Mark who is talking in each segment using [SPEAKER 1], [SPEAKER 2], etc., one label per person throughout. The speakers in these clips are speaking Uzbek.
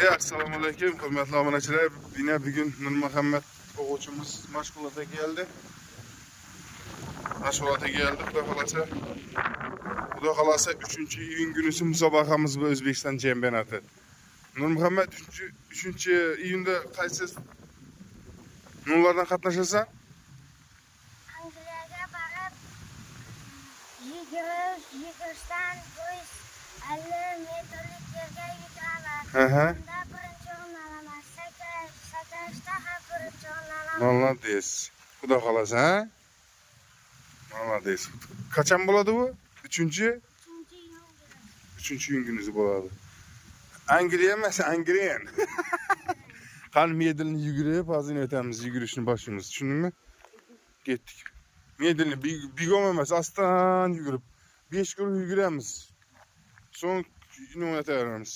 [SPEAKER 1] Assalomu alaykum, hurmatli obunachilar. Yine bugün Nurmuhammed o'quvchimiz mashg'ulotga geldi. Xudo xolasa 3-iyun günüsü musobaqamiz bu O'zbekiston chempionati. Nurmuhammed 3-iyunda qaysi nurlardan qatnashasan?
[SPEAKER 2] Angliyaga borib, yugurishdan 50 metrlik yerga yuguraman. Bunda birinchi o'rin olaman. Sakrashda ham birinchi o'rin olaman.
[SPEAKER 1] Molodez. Xudo xolasa, ha? Molodez. Qachon bo'ladi bu? 3-iyun günüsü bo'ladi. Angliya emas, Angriyan. Qani medalni yugurib, hozir o'tamiz, yugurishni boshlaymiz. Tushundingmi? Ketdik. Medalni bigom emas, astan yugurib 5 kun yuguramiz. So'ng nima o'tamiz.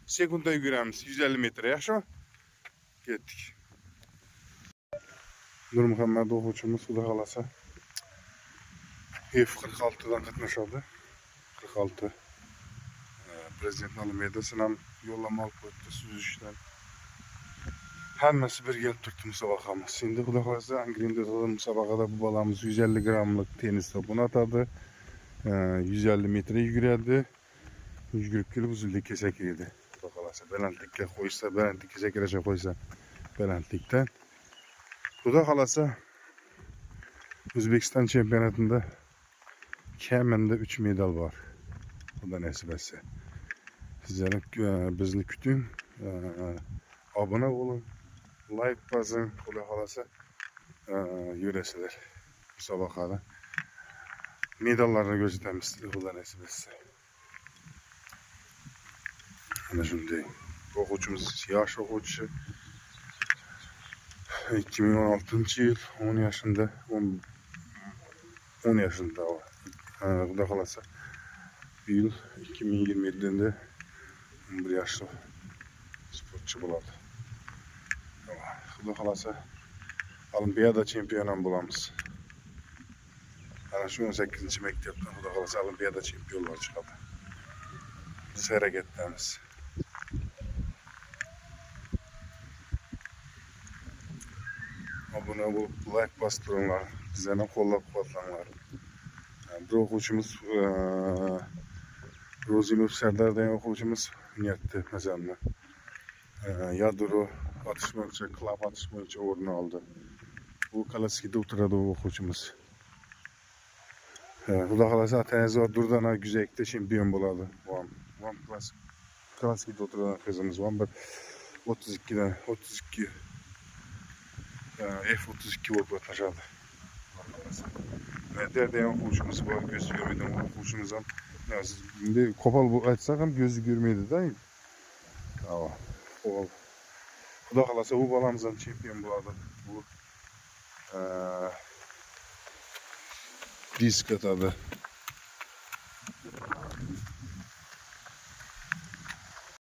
[SPEAKER 1] Sekunda yuguramiz 150 metr, yaxshimi? Ketdik. Nurmuhammed o'quvchimiz xudo xolasa F46dan qatnashadi. 46 Prezident Olimpiadasidan ham yo'llanma olib qo'yibdi suzishdan. Hammasi bir kelib turibdi musobaqamiz. Endi xudo xolasa Angriyada musobaqada bu balamiz 150 gramlik tennis to'pini atadi. 150 metre yuguradi. Yugurib kelib uzunlikka sakraydi. Xudo xolasa balandlikka qo'ysa, balandlikka sakrasha qo'ysa, balandlikdan. Xudo xolasa O'zbekiston chempionatida kamida 3 medal bor. Xudo nasib etsa. Sizlar bizni kuting, obuna bo'lin, like bosing, xudo xolasa yurasizlar musobaqada. Medallarni ko'rsatamiz, xudo nasib etsa. Ana shunday. O'quvchimiz yosh o'quvchi. 2016-yil 10 yaşında 10 yaşında o. Xudo xolasa bu yil 2027'de 11 yaşlı sportçu bo'ladi. Xudo xolasa Olimpiyada chempioni bo'lamiz. Ana shu 18-maktabdan xudo xolasa Olimpiyada chempionlar chiqadi. Biz harakatdamiz. Abone olup like bastırınlar, bizlerden qo'llab-quvvatlanglar. Bir o'quvchimiz Ro'zimov Sardar degan o'quvchimiz niyatda masalan yadro atish bo'yicha, klub atish bo'yicha o'rin oldi. Bu Kalaskida o'tiradi o'quvchimiz. Xudo xolasa Atayazor Durdana Güzek'te chempion bo'ladi. Vam Kalaskida o'tirgan qizimiz var. 32 F32 bo'lib qatnashadi. Medar degan o'quvchimiz bor, ko'zi ko'rmaydigan o'quvchimiz ham. Endi qo'pol bu aytsak ham ko'zi ko'rmaydi-da. Xudo xolasa u bolamiz ham chempion bo'ladi. Bu disk atadi.